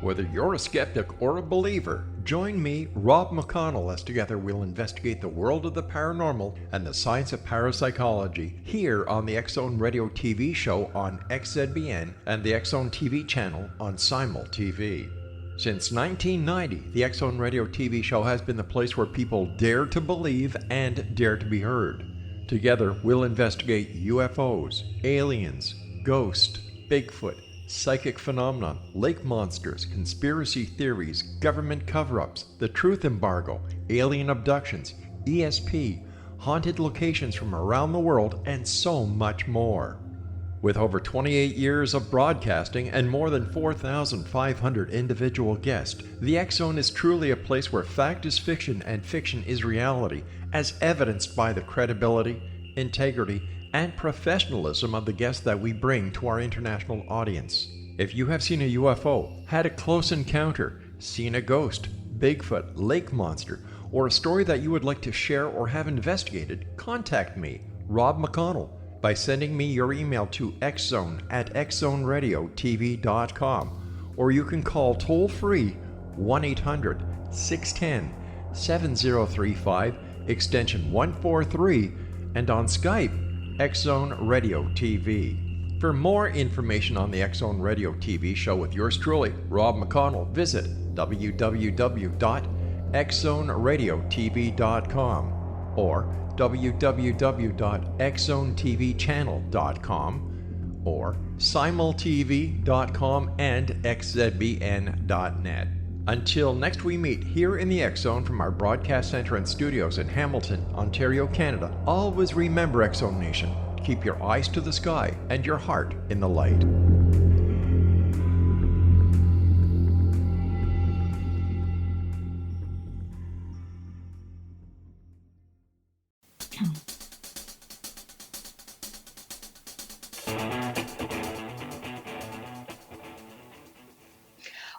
Whether you're a skeptic or a believer, join me, Rob McConnell, as together we'll investigate the world of the paranormal and the science of parapsychology here on the X-Zone Radio TV show on XZBN and the X-Zone TV channel on Simul TV. Since 1990, the X-Zone Radio TV show has been the place where people dare to believe and dare to be heard. Together, we'll investigate UFOs, aliens, ghosts, Bigfoot, psychic phenomenon, lake monsters, conspiracy theories, government cover-ups, the truth embargo, alien abductions, ESP, haunted locations from around the world, and so much more. With over 28 years of broadcasting and more than 4,500 individual guests, the X-Zone is truly a place where fact is fiction and fiction is reality, as evidenced by the credibility, integrity, and professionalism of the guests that we bring to our international audience. If you have seen a UFO, had a close encounter, seen a ghost, Bigfoot, lake monster, or a story that you would like to share or have investigated, contact me, Rob McConnell, by sending me your email to xzone@xzoneradiotv.com, or you can call toll-free 1-800-610-7035, extension 143, and on Skype, X-Zone Radio TV. For more information on the X-Zone Radio TV show with yours truly, Rob McConnell, visit www.xzoneradiotv.com or www.xzonetvchannel.com or simultv.com and xzbn.net. Until next we meet here in the X-Zone from our broadcast center and studios in Hamilton, Ontario, Canada, always remember, X-Zone Nation, keep your eyes to the sky and your heart in the light.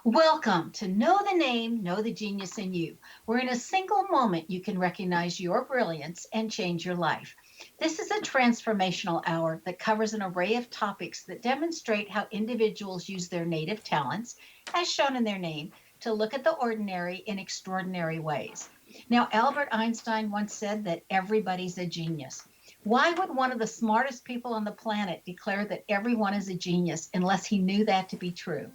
Welcome to Know the Name, Know the Genius in You, where in a single moment you can recognize your brilliance and change your life. This is a transformational hour that covers an array of topics that demonstrate how individuals use their native talents, as shown in their name, to look at the ordinary in extraordinary ways. Now, Albert Einstein once said that everybody's a genius. Why would one of the smartest people on the planet declare that everyone is a genius unless he knew that to be true?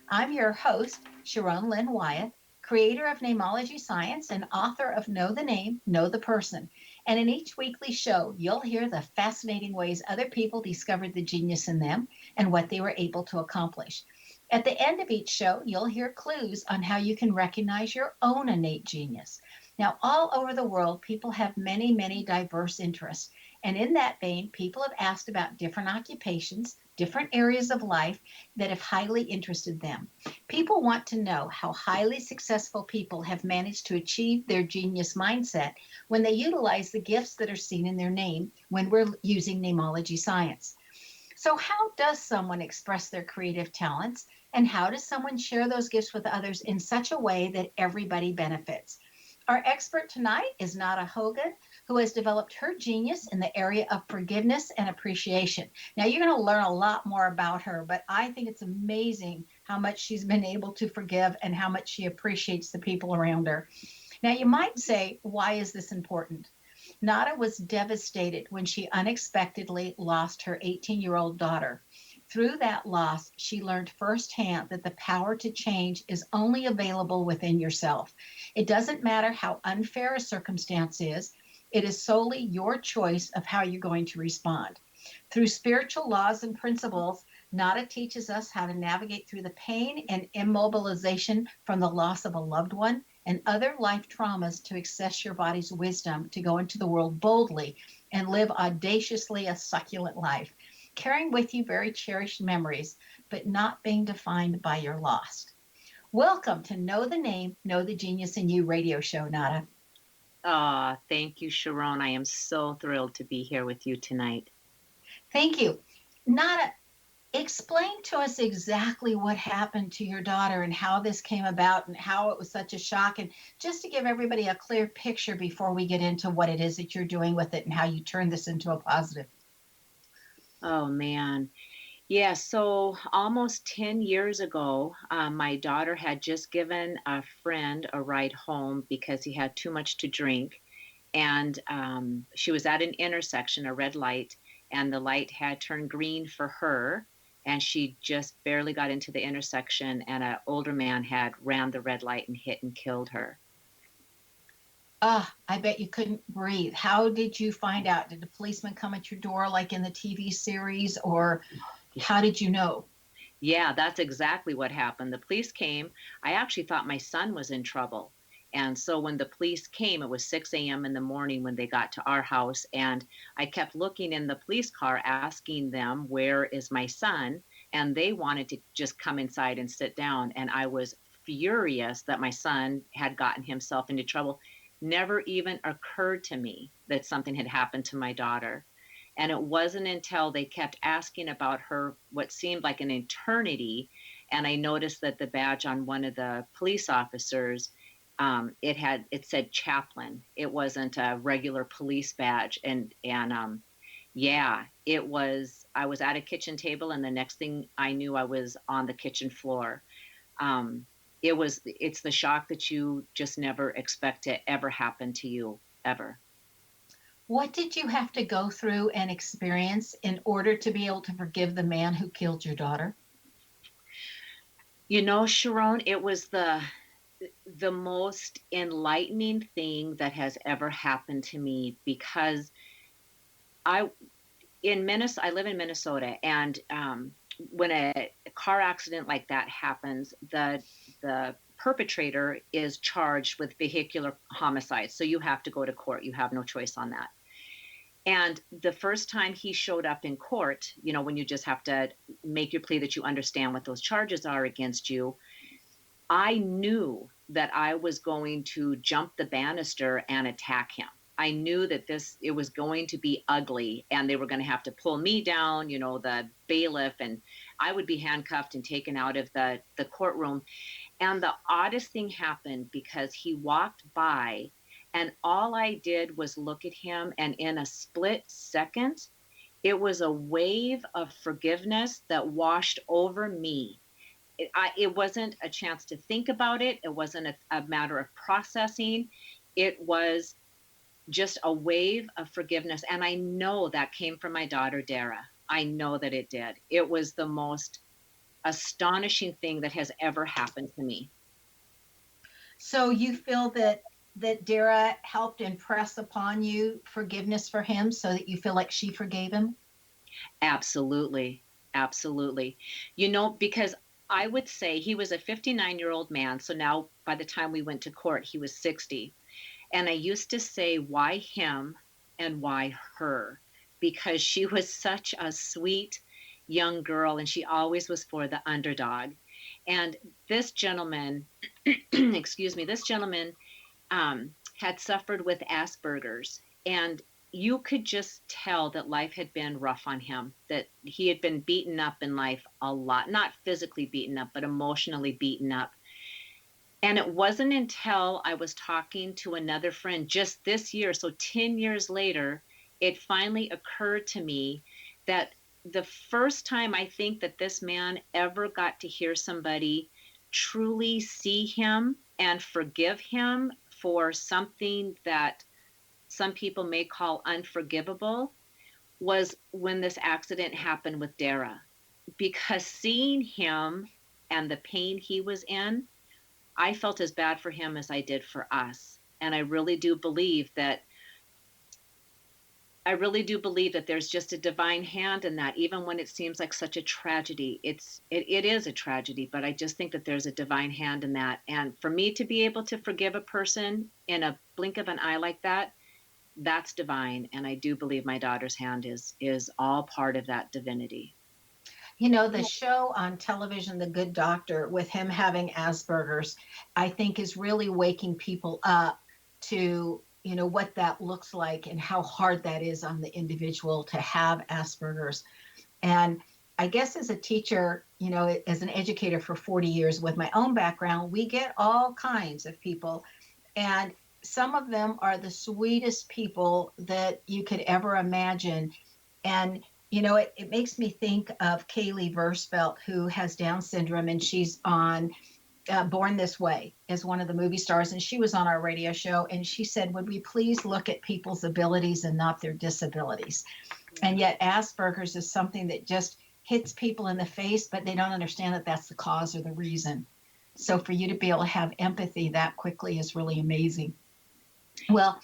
I'm your host, Sharon Lynn Wyatt, creator of Namology Science and author of Know the Name, Know the Person. And in each weekly show, you'll hear the fascinating ways other people discovered the genius in them and what they were able to accomplish. At the end of each show, you'll hear clues on how you can recognize your own innate genius. Now, all over the world, people have many, many diverse interests. And in that vein, people have asked about different occupations, different areas of life that have highly interested them. People want to know how highly successful people have managed to achieve their genius mindset when they utilize the gifts that are seen in their name when we're using namology science. So how does someone express their creative talents, and how does someone share those gifts with others in such a way that everybody benefits? Our expert tonight is Nada Hogan, who has developed her genius in the area of forgiveness and appreciation. Now, you're going to learn a lot more about her, but I think it's amazing how much she's been able to forgive and how much she appreciates the people around her. Now, you might say, why is this important? Nada was devastated when she unexpectedly lost her 18-year-old daughter. Through that loss, she learned firsthand that the power to change is only available within yourself. It doesn't matter how unfair a circumstance is. It is solely your choice of how you're going to respond. Through spiritual laws and principles, Nada teaches us how to navigate through the pain and immobilization from the loss of a loved one and other life traumas to access your body's wisdom to go into the world boldly and live audaciously a succulent life, carrying with you very cherished memories, but not being defined by your loss. Welcome to Know the Name, Know the Genius in You radio show, Nada. Thank you, Sharon. I am so thrilled to be here with you tonight. Thank you. Nada, explain to us exactly what happened to your daughter and how this came about and how it was such a shock, and just to give everybody a clear picture before we get into what it is that you're doing with it and how you turn this into a positive. Oh, man. Yeah, so almost 10 years ago, my daughter had just given a friend a ride home because he had too much to drink. And she was at an intersection, a red light, and the light had turned green for her. And she just barely got into the intersection, and an older man had ran the red light and hit and killed her. I bet you couldn't breathe. How did you find out? Did a policeman come at your door like in the TV series, or how did you know? Yeah, that's exactly what happened. The police came. I actually thought my son was in trouble. And so when the police came, it was 6 a.m. in the morning when they got to our house. And I kept looking in the police car, asking them, "Where is my son?" And they wanted to just come inside and sit down. And I was furious that my son had gotten himself into trouble. Never even occurred to me that something had happened to my daughter. And it wasn't until they kept asking about her what seemed like an eternity, and I noticed that the badge on one of the police officers, it said chaplain. It wasn't a regular police badge, and yeah, it was. I was at a kitchen table, and the next thing I knew, I was on the kitchen floor. Um, it's the shock that you just never expect to ever happen to you ever. What did you have to go through and experience in order to be able to forgive the man who killed your daughter? You know, Sharon, it was the most enlightening thing that has ever happened to me because I I live in Minnesota, and when a car accident like that happens, the perpetrator is charged with vehicular homicide. So you have to go to court. You have no choice on that. And the first time he showed up in court, when you just have to make your plea that you understand what those charges are against you, I knew that I was going to jump the banister and attack him. I knew that it was going to be ugly and they were going to have to pull me down, the bailiff, and I would be handcuffed and taken out of the courtroom. And the oddest thing happened because he walked by and all I did was look at him, and in a split second, it was a wave of forgiveness that washed over me. It wasn't a chance to think about it. It wasn't a matter of processing. It was just a wave of forgiveness. And I know that came from my daughter, Dara. I know that it did. It was the most astonishing thing that has ever happened to me. So you feel that Dara helped impress upon you forgiveness for him so that you feel like she forgave him? Absolutely. Absolutely. Because I would say he was a 59-year-old man. So now by the time we went to court, he was 60. And I used to say, why him and why her? Because she was such a sweet young girl and she always was for the underdog. And this gentleman, excuse me, this gentleman had suffered with Asperger's. And you could just tell that life had been rough on him, that he had been beaten up in life a lot, not physically beaten up, but emotionally beaten up. And it wasn't until I was talking to another friend just this year, so 10 years later, it finally occurred to me that the first time I think that this man ever got to hear somebody truly see him and forgive him for something that some people may call unforgivable was when this accident happened with Dara. Because seeing him and the pain he was in, I felt as bad for him as I did for us. And I really do believe that there's just a divine hand in that, even when it seems like such a tragedy. It is a tragedy, but I just think that there's a divine hand in that. And for me to be able to forgive a person in a blink of an eye like that, that's divine. And I do believe my daughter's hand is all part of that divinity. You know, the show on television, The Good Doctor, with him having Asperger's, I think is really waking people up to, what that looks like and how hard that is on the individual to have Asperger's. And I guess as a teacher, as an educator for 40 years with my own background, we get all kinds of people. And some of them are the sweetest people that you could ever imagine. And It makes me think of Kaylee Versfeld, who has Down syndrome, and she's on Born This Way as one of the movie stars. And she was on our radio show, and she said, would we please look at people's abilities and not their disabilities? And yet Asperger's is something that just hits people in the face, but they don't understand that that's the cause or the reason. So for you to be able to have empathy that quickly is really amazing. Well,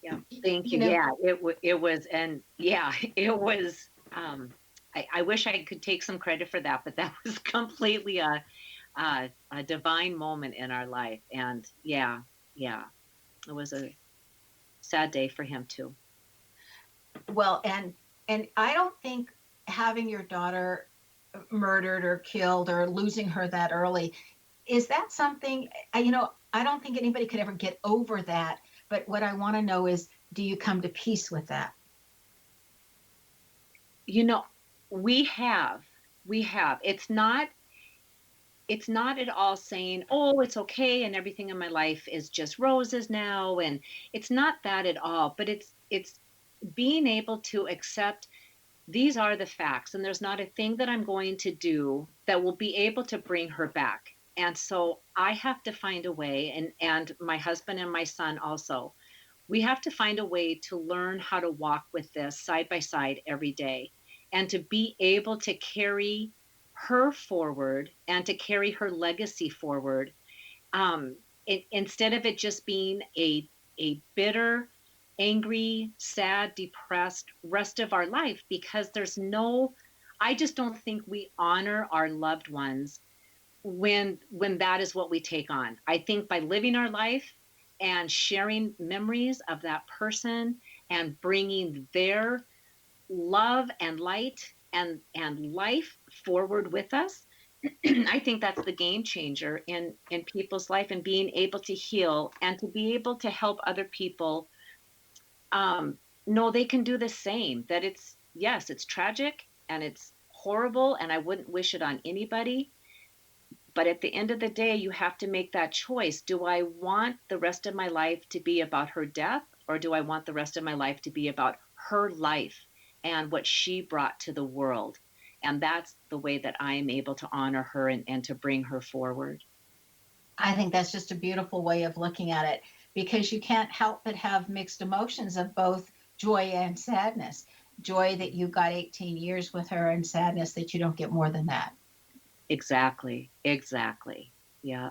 yeah, thank you. Yeah, it was, and yeah, it was. I wish I could take some credit for that, but that was completely a divine moment in our life. And yeah, it was a sad day for him too. Well, and I don't think having your daughter murdered or killed or losing her that early, is that something, I don't think anybody could ever get over that. But what I want to know is, do you come to peace with that? We have. It's not at all saying, oh, it's okay and everything in my life is just roses now. And it's not that at all, but it's being able to accept these are the facts, and there's not a thing that I'm going to do that will be able to bring her back. And so I have to find a way, and my husband and my son also, we have to find a way to learn how to walk with this side by side every day, and to be able to carry her forward and to carry her legacy forward, instead of it just being a bitter, angry, sad, depressed rest of our life. Because I just don't think we honor our loved ones when that is what we take on. I think by living our life and sharing memories of that person and bringing their love and light and life forward with us, I think that's the game changer in people's life, and being able to heal and to be able to help other people know they can do the same. That it's tragic and it's horrible, and I wouldn't wish it on anybody. But at the end of the day, you have to make that choice. Do I want the rest of my life to be about her death, or do I want the rest of my life to be about her life and what she brought to the world? And that's the way that I am able to honor her and to bring her forward. I think that's just a beautiful way of looking at it, because you can't help but have mixed emotions of both joy and sadness. Joy that you got 18 years with her, and sadness that you don't get more than that. Exactly. Yeah.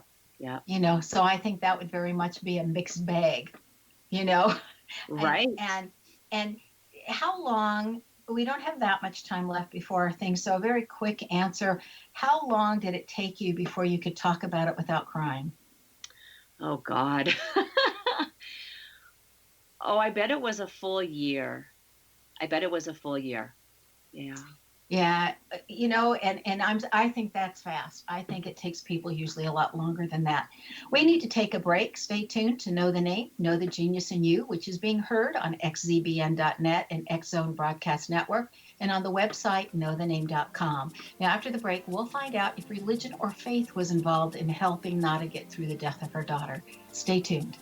So I think that would very much be a mixed bag, Right. And how long, we don't have that much time left before our thing. So a very quick answer. How long did it take you before you could talk about it without crying? Oh, God. Oh, I bet it was a full year. Yeah. Yeah, I think that's fast. I think it takes people usually a lot longer than that. We need to take a break. Stay tuned to Know the Name, Know the Genius in You, which is being heard on xzbn.net and X Zone Broadcast Network, and on the website knowthename.com. Now, after the break, we'll find out if religion or faith was involved in helping Nada get through the death of her daughter. Stay tuned.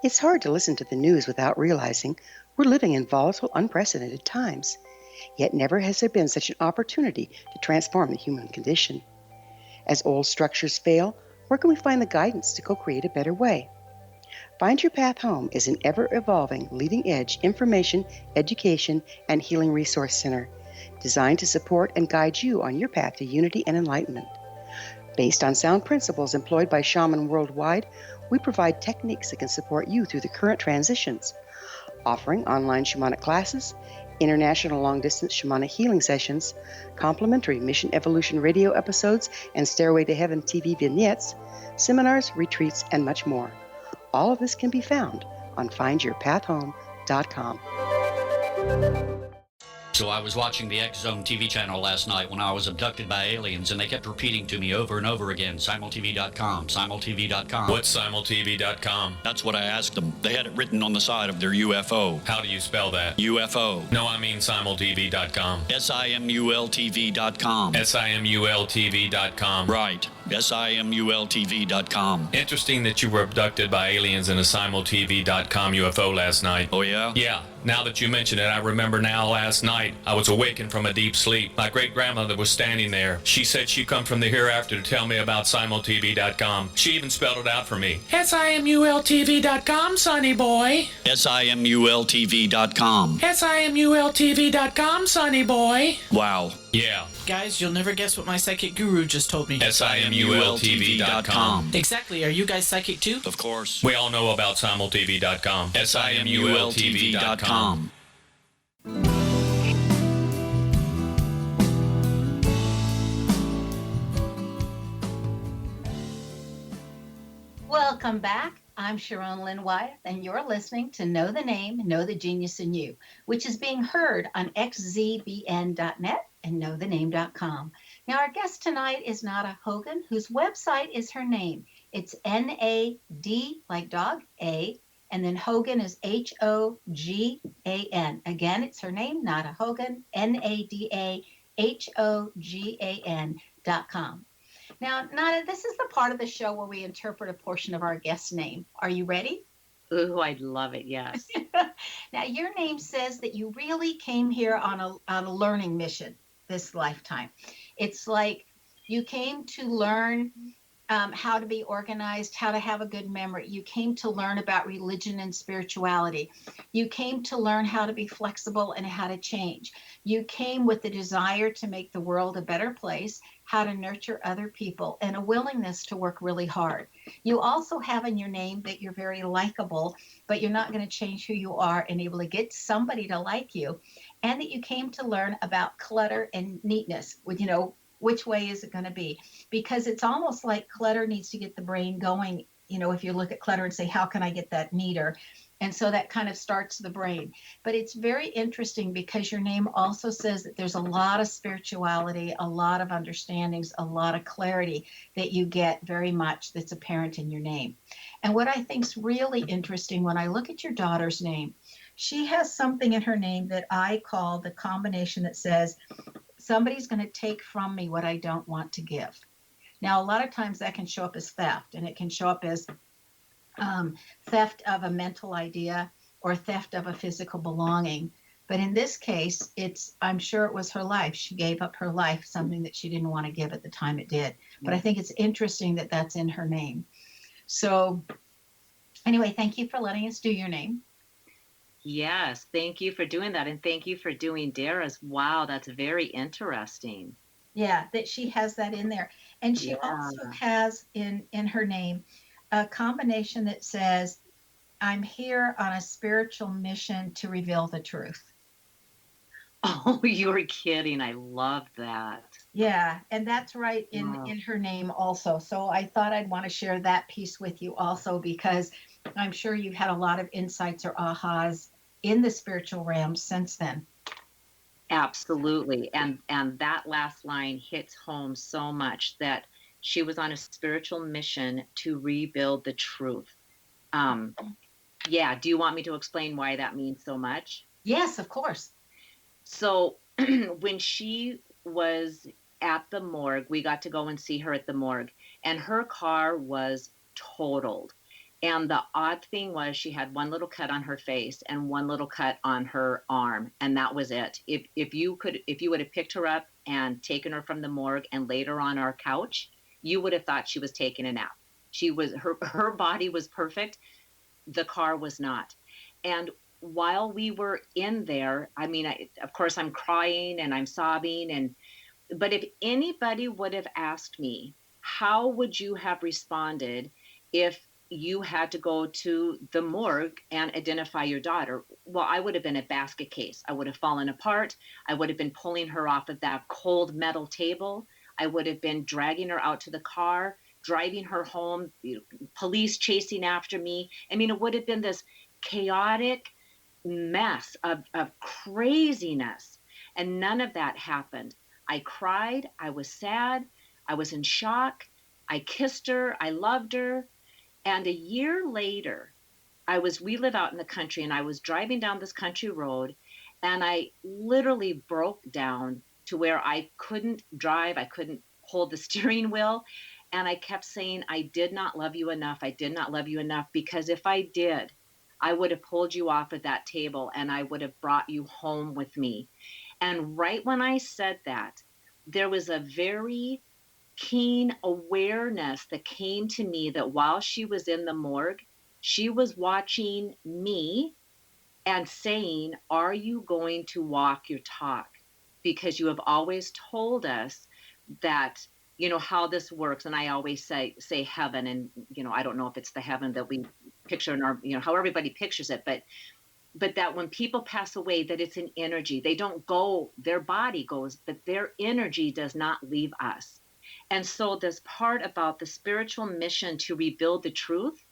It's hard to listen to the news without realizing we're living in volatile, unprecedented times. Yet never has there been such an opportunity to transform the human condition. As old structures fail, where can we find the guidance to co-create a better way? Find Your Path Home is an ever-evolving, leading-edge information, education, and healing resource center designed to support and guide you on your path to unity and enlightenment. Based on sound principles employed by shaman worldwide, we provide techniques that can support you through the current transitions, offering online shamanic classes, international long-distance shamanic healing sessions, complimentary Mission Evolution radio episodes and Stairway to Heaven TV vignettes, seminars, retreats, and much more. All of this can be found on findyourpathhome.com. So I was watching the X Zone TV channel last night when I was abducted by aliens, and they kept repeating to me over and over again, simultv.com, simultv.com. What's simultv.com? That's what I asked them. They had it written on the side of their UFO. How do you spell that? UFO. No, I mean simultv.com. simultv.com. simultv.com. Right. simultv.com. Interesting that you were abducted by aliens in a simultv.com UFO last night. Oh, yeah? Yeah. Now that you mention it, I remember now last night I was awakened from a deep sleep. My great-grandmother was standing there. She said she'd come from the hereafter to tell me about simultv.com. She even spelled it out for me. simultv.com, sonny boy. simultv.com. simultv.com, sonny boy. Wow. Yeah. Guys, you'll never guess what my psychic guru just told me. simultv.com. Exactly. Are you guys psychic too? Of course. We all know about simultv.com. simultv.com. Welcome back. I'm Sharon Lynn Wyeth, and you're listening to Know the Name, Know the Genius in You, which is being heard on xzbn.net and knowthename.com. Now, our guest tonight is Nada Hogan, whose website is her name. It's N-A-D, like dog, A, and then Hogan is H-O-G-A-N. Again, it's her name, Nada Hogan, N-A-D-A-H-O-G-A-N.com. Now, Nada, this is the part of the show where we interpret a portion of our guest's name. Are you ready? Ooh, I'd love it, yes. Now, your name says that you really came here on a learning mission this lifetime. It's like you came to learn how to be organized, how to have a good memory. You came to learn about religion and spirituality. You came to learn how to be flexible and how to change. You came with the desire to make the world a better place, how to nurture other people, and a willingness to work really hard. You also have in your name that you're very likable, but you're not going to change who you are and able to get somebody to like you, and that you came to learn about clutter and neatness with, which way is it going to be? Because it's almost like clutter needs to get the brain going. If you look at clutter and say, how can I get that neater? And so that kind of starts the brain. But it's very interesting because your name also says that there's a lot of spirituality, a lot of understandings, a lot of clarity that you get very much that's apparent in your name. And what I think is really interesting when I look at your daughter's name, she has something in her name that I call the combination that says, somebody's going to take from me what I don't want to give. Now, a lot of times that can show up as theft, and it can show up as theft of a mental idea or theft of a physical belonging. But in this case, I'm sure it was her life. She gave up her life, something that she didn't want to give at the time it did. But I think it's interesting that that's in her name. So anyway, thank you for letting us do your name. Yes, thank you for doing that. And thank you for doing Dara's. Wow, that's very interesting. Yeah, that she has that in there. And she also has in her name a combination that says, I'm here on a spiritual mission to reveal the truth. Oh, you're kidding. I love that. Yeah, and that's right in her name also. So I thought I'd want to share that piece with you also, because I'm sure you've had a lot of insights or ahas in the spiritual realm since then. Absolutely. And that last line hits home so much, that she was on a spiritual mission to rebuild the truth. Yeah. Do you want me to explain why that means so much? Yes, of course. So when she was at the morgue, we got to go and see her at the morgue, and her car was totaled. And the odd thing was she had one little cut on her face and one little cut on her arm, and that was it. If you would have picked her up and taken her from the morgue and laid her on our couch, you would have thought she was taking a nap. Her body was perfect. The car was not. And while we were in there, I mean, of course I'm crying and I'm sobbing, but if anybody would have asked me, how would you have responded if you had to go to the morgue and identify your daughter. Well, I would have been a basket case. I would have fallen apart. I would have been pulling her off of that cold metal table. I would have been dragging her out to the car, driving her home, police chasing after me. I mean, it would have been this chaotic mess of craziness. And none of that happened. I cried. I was sad. I was in shock. I kissed her. I loved her. And a year later, we live out in the country, and I was driving down this country road, and I literally broke down to where I couldn't drive. I couldn't hold the steering wheel. And I kept saying, I did not love you enough. I did not love you enough, because if I did, I would have pulled you off of that table and I would have brought you home with me. And right when I said that, there was a very keen awareness that came to me that while she was in the morgue, she was watching me and saying, are you going to walk your talk? Because you have always told us that, how this works. And I always say heaven. And, I don't know if it's the heaven that we picture in our, how everybody pictures it, but that when people pass away, that it's an energy. They don't go, their body goes, but their energy does not leave us. And so this part about the spiritual mission to rebuild the truth,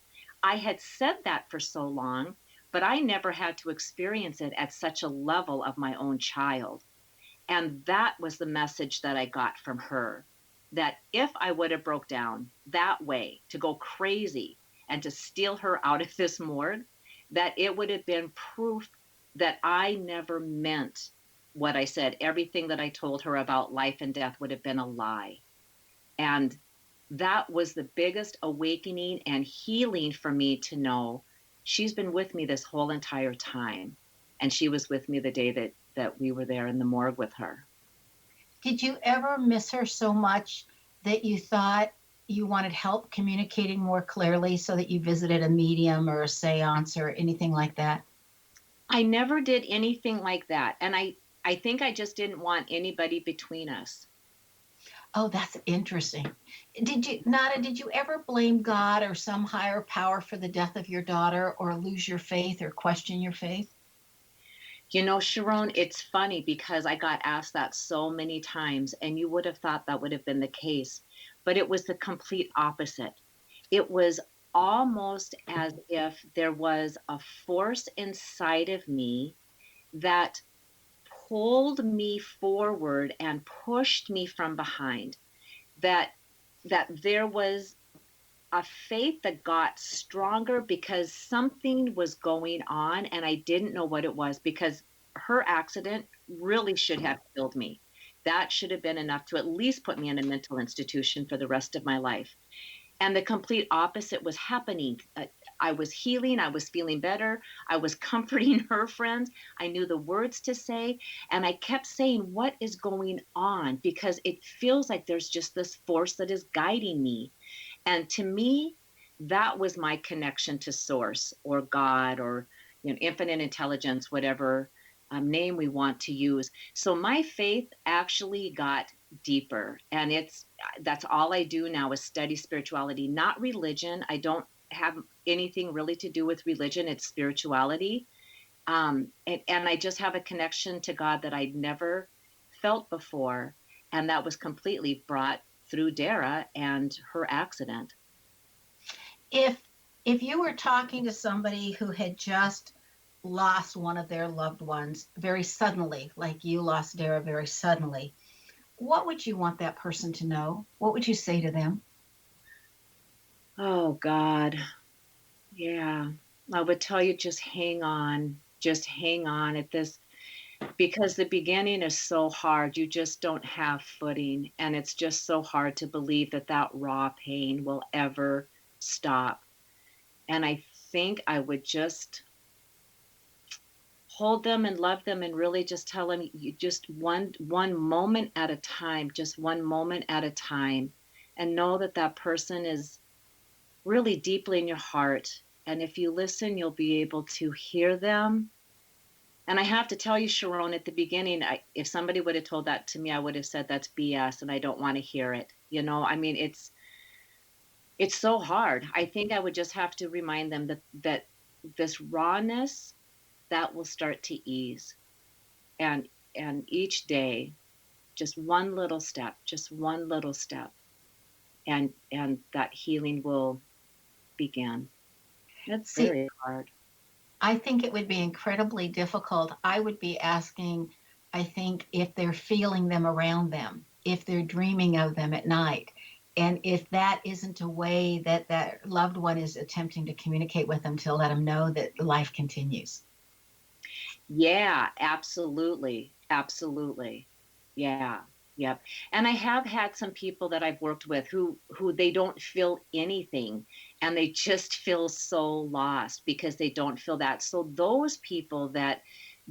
I had said that for so long, but I never had to experience it at such a level of my own child. And that was the message that I got from her, that if I would have broke down that way to go crazy and to steal her out of this morgue, that it would have been proof that I never meant what I said. Everything that I told her about life and death would have been a lie. And that was the biggest awakening and healing for me, to know she's been with me this whole entire time. And she was with me the day that we were there in the morgue with her. Did you ever miss her so much that you thought you wanted help communicating more clearly, so that you visited a medium or a seance or anything like that? I never did anything like that. And I think I just didn't want anybody between us. Oh, that's interesting. Nada, did you ever blame God or some higher power for the death of your daughter, or lose your faith or question your faith? Sharon, it's funny because I got asked that so many times, and you would have thought that would have been the case, but it was the complete opposite. It was almost as if there was a force inside of me that pulled me forward and pushed me from behind, that there was a faith that got stronger because something was going on and I didn't know what it was, because her accident really should have killed me. That should have been enough to at least put me in a mental institution for the rest of my life. And the complete opposite was happening. I was healing. I was feeling better. I was comforting her friends. I knew the words to say. And I kept saying, what is going on? Because it feels like there's just this force that is guiding me. And to me, that was my connection to source, or God, or infinite intelligence, whatever name we want to use. So my faith actually got deeper, and that's all I do now is study spirituality, not religion. I don't have anything really to do with religion. It's spirituality. And I just have a connection to God that I'd never felt before. And that was completely brought through Dara and her accident. If you were talking to somebody who had just lost one of their loved ones very suddenly, like you lost Dara very suddenly, what would you want that person to know? What would you say to them? Oh, God. Yeah. I would tell you, just hang on at this, because the beginning is so hard. You just don't have footing. And it's just so hard to believe that raw pain will ever stop. And I think I would just hold them and love them and really just tell them, you just one moment at a time, just one moment at a time, and know that person is really deeply in your heart. And if you listen, you'll be able to hear them. And I have to tell you, Sharon, at the beginning, if somebody would have told that to me, I would have said that's BS and I don't want to hear it. I mean, it's It's so hard. I think I would just have to remind them that this rawness, that will start to ease. And each day, just one little step, and that healing will begin. It's See, very hard. I think it would be incredibly difficult. I would be asking, I think, if they're feeling them around them, if they're dreaming of them at night, and if that isn't a way that that loved one is attempting to communicate with them to let them know that life continues. Yeah, absolutely. Absolutely. Yeah. Yep. And I have had some people that I've worked with who they don't feel anything, and they just feel so lost because they don't feel that. So those people that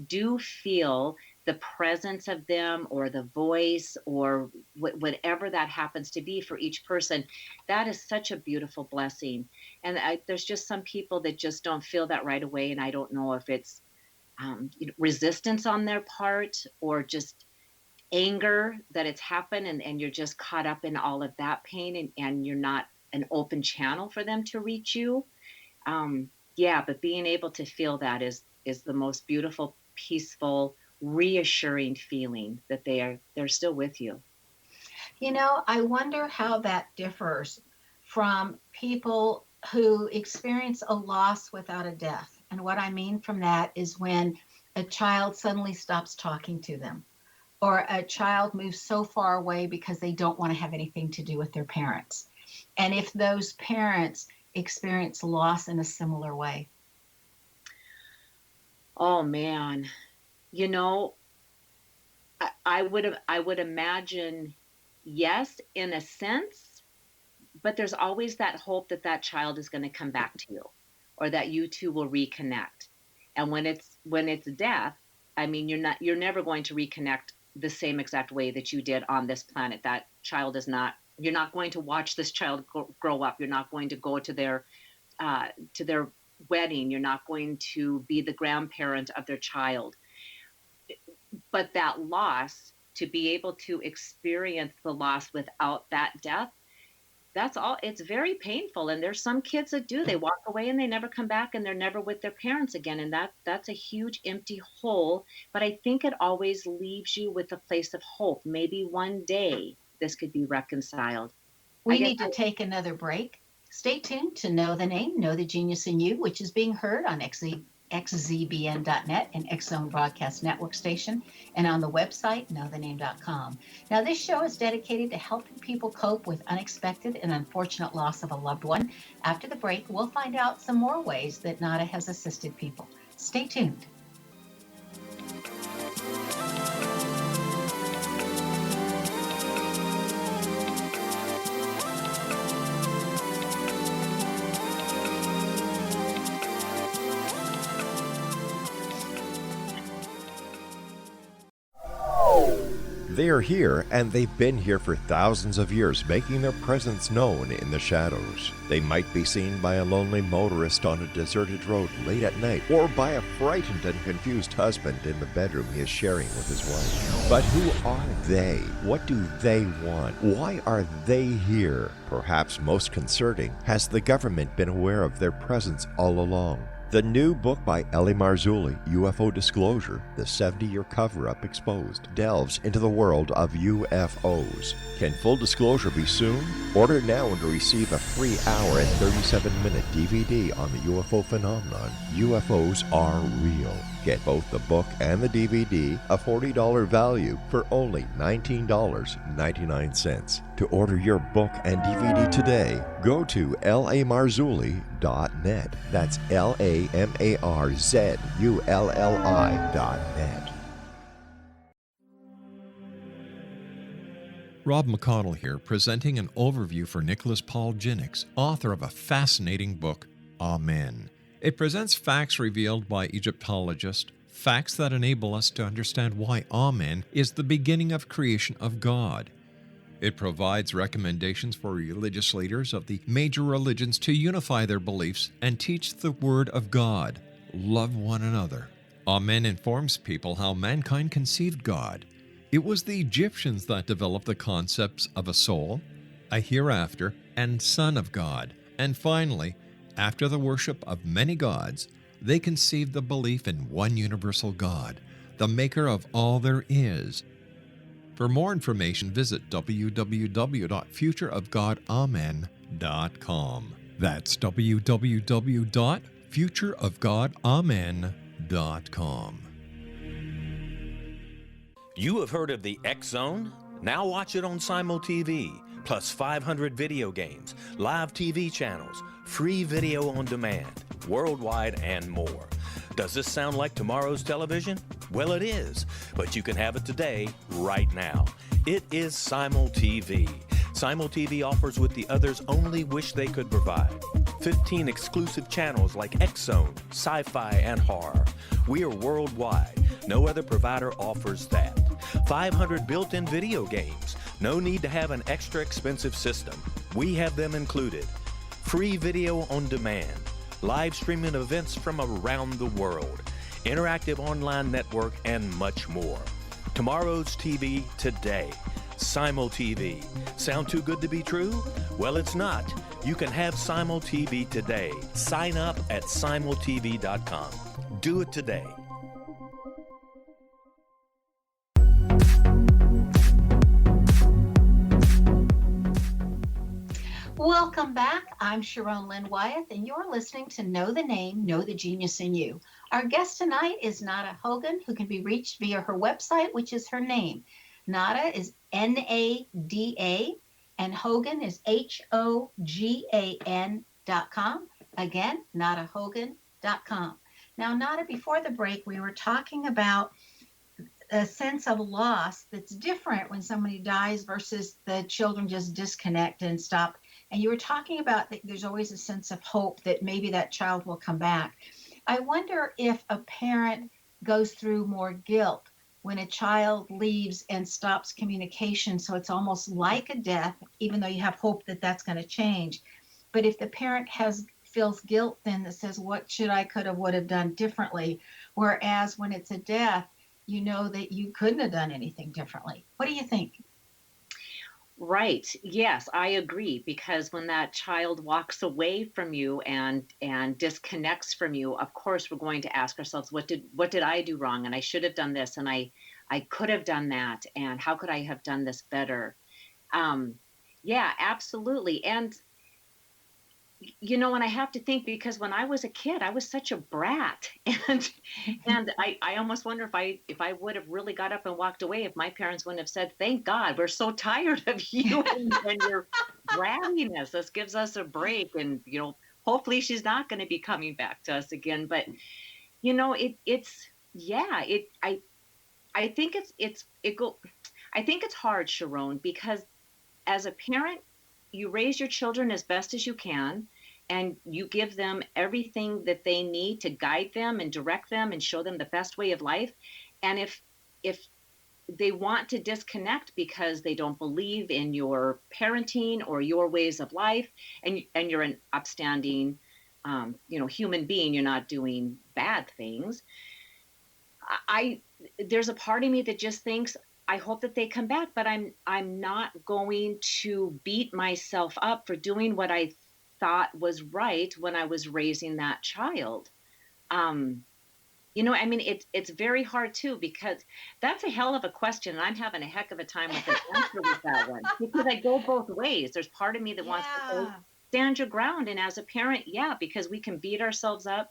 do feel the presence of them, or the voice, or whatever that happens to be for each person, that is such a beautiful blessing. And there's just some people that just don't feel that right away. And I don't know if it's resistance on their part, or just anger that it's happened, and you're just caught up in all of that pain, and you're not an open channel for them to reach you. Yeah, but being able to feel that is the most beautiful, peaceful, reassuring feeling that they're still with you. You know, I wonder how that differs from people who experience a loss without a death. And what I mean from that is when a child suddenly stops talking to them, or a child moves so far away because they don't want to have anything to do with their parents. And if those parents experience loss in a similar way. Oh man, you know, I would imagine, yes, in a sense, but there's always that hope that that child is going to come back to you, or that you two will reconnect. And when it's death, I mean, you're never going to reconnect the same exact way that you did on this planet. That child is not, you're not going to watch this child grow up. You're not going to go to their wedding. You're not going to be the grandparent of their child. But that loss, to be able to experience the loss without that death, that's all. It's very painful. And there's some kids that do, they walk away and they never come back, and they're never with their parents again. And that's a huge empty hole. But I think it always leaves you with a place of hope. Maybe one day this could be reconciled. We need to take another break. Stay tuned to Know the Name, Know the Genius in You, which is being heard on xzbn.net and X Zone Broadcast Network Station, and on the website, knowthename.com. Now, this show is dedicated to helping people cope with unexpected and unfortunate loss of a loved one. After the break, we'll find out some more ways that NADA has assisted people. Stay tuned. They are here, and they've been here for thousands of years, making their presence known in the shadows. They might be seen by a lonely motorist on a deserted road late at night, or by a frightened and confused husband in the bedroom he is sharing with his wife. But who are they? What do they want? Why are they here? Perhaps most concerning, has the government been aware of their presence all along? The new book by Ellie Marzulli, UFO Disclosure, the 70-year cover-up exposed, delves into the world of UFOs. Can full disclosure be soon? Order now and receive a free hour and 37-minute DVD on the UFO phenomenon. UFOs are real. Get both the book and the DVD, a $40 value, for only $19.99. To order your book and DVD today, go to lamarzulli.net. That's LAMARZULLI.net. Rob McConnell here, presenting an overview for Nicholas Paul Jennings, author of a fascinating book, Amen. It presents facts revealed by Egyptologists, facts that enable us to understand why Amen is the beginning of creation of God. It provides recommendations for religious leaders of the major religions to unify their beliefs and teach the Word of God. Love one another. Amen informs people how mankind conceived God. It was the Egyptians that developed the concepts of a soul, a hereafter, and Son of God. And finally, after the worship of many gods, they conceived the belief in one universal God, the maker of all there is. For more information, visit www.futureofgodamen.com. That's www.futureofgodamen.com. You have heard of the X Zone? Now watch it on Simul TV, plus 500 video games, live TV channels, free video on demand, worldwide, and more. Does this sound like tomorrow's television? Well, it is, but you can have it today, right now. It is Simul TV. Simul TV offers what the others only wish they could provide. 15 exclusive channels like X Zone, sci-fi, and horror. We are worldwide. No other provider offers that. 500 built-in video games. No need to have an extra expensive system. We have them included. Free video on demand. Live streaming events from around the world. Interactive online network, and much more. Tomorrow's TV today. Simul TV. Sound too good to be true? Well, it's not. You can have Simul TV today. Sign up at simultv.com. Do it today. Welcome back. I'm Sharon Lynn Wyeth, and you're listening to Know the Name, Know the Genius in You. Our guest tonight is Nada Hogan, who can be reached via her website, which is her name. Nada is Nada, and Hogan is HOGAN.com. Again, nadahogan.com. Now, Nada, before the break, we were talking about a sense of loss that's different when somebody dies versus the children just disconnect and stop. And you were talking about that there's always a sense of hope that maybe that child will come back. I wonder if a parent goes through more guilt when a child leaves and stops communication. So it's almost like a death, even though you have hope that that's going to change. But if the parent feels guilt then that says, what should I, could have, would have done differently? Whereas when it's a death, you know that you couldn't have done anything differently. What do you think? Right. Yes, I agree. Because when that child walks away from you and disconnects from you, of course, we're going to ask ourselves, what did I do wrong? And I should have done this, and I could have done that. And how could I have done this better? Yeah, absolutely. And and I have to think, because when I was a kid, I was such a brat, and I almost wonder if I would have really got up and walked away if my parents wouldn't have said, "Thank God, we're so tired of you and your brattiness. This gives us a break, and hopefully she's not going to be coming back to us again." But I think it's hard, Sharon, because as a parent, you raise your children as best as you can, and you give them everything that they need to guide them and direct them and show them the best way of life. And if they want to disconnect because they don't believe in your parenting or your ways of life, and you're an upstanding, human being, you're not doing bad things. There's a part of me that just thinks, I hope that they come back, but I'm not going to beat myself up for doing what I thought was right when I was raising that child. It's very hard too, because that's a hell of a question, and I'm having a heck of a time with the answer with that one, because I go both ways. There's part of me that wants to say, stand your ground, and as a parent, because we can beat ourselves up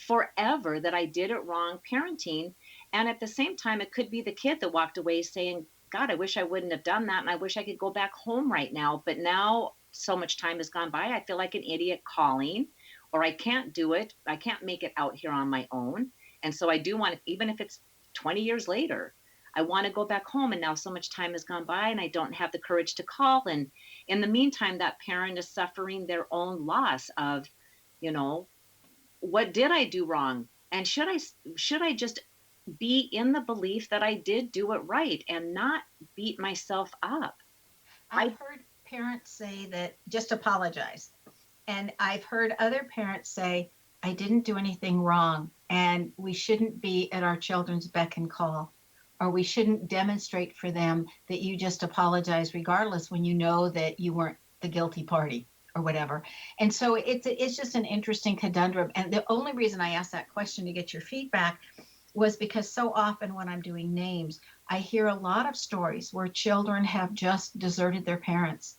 forever that I did it wrong parenting. And at the same time, it could be the kid that walked away saying, God, I wish I wouldn't have done that, and I wish I could go back home right now. But now so much time has gone by, I feel like an idiot calling, or I can't do it. I can't make it out here on my own. And so I do want to, even if it's 20 years later, I want to go back home, and now so much time has gone by and I don't have the courage to call. And in the meantime, that parent is suffering their own loss of, what did I do wrong? And should I just be in the belief that I did do it right and not beat myself up? I've heard parents say that just apologize. And I've heard other parents say, I didn't do anything wrong, and we shouldn't be at our children's beck and call, or we shouldn't demonstrate for them that you just apologize regardless, when you know that you weren't the guilty party or whatever. And so it's just an interesting conundrum. And the only reason I asked that question to get your feedback was because so often when I'm doing names, I hear a lot of stories where children have just deserted their parents.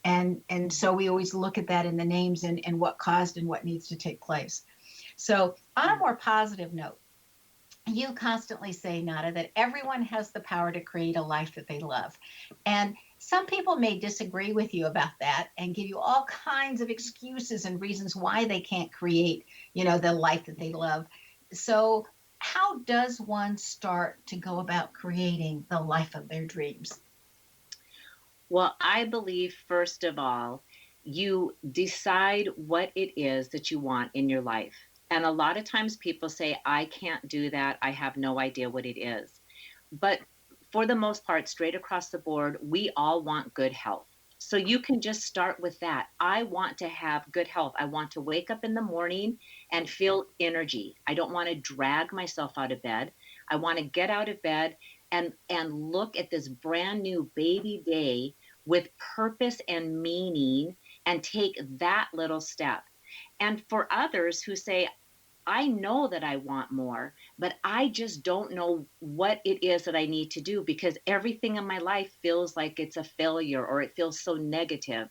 And so we always look at that in the names and what caused and what needs to take place. So on a more positive note, you constantly say, Nada, that everyone has the power to create a life that they love. And some people may disagree with you about that and give you all kinds of excuses and reasons why they can't create, the life that they love. So how does one start to go about creating the life of their dreams? Well, I believe, first of all, you decide what it is that you want in your life. And a lot of times people say, I can't do that. I have no idea what it is. But for the most part, straight across the board, we all want good health. So you can just start with that. I want to have good health. I want to wake up in the morning and feel energy. I don't want to drag myself out of bed. I want to get out of bed and look at this brand new baby day with purpose and meaning and take that little step. And for others who say, I know that I want more, but I just don't know what it is that I need to do because everything in my life feels like it's a failure or it feels so negative.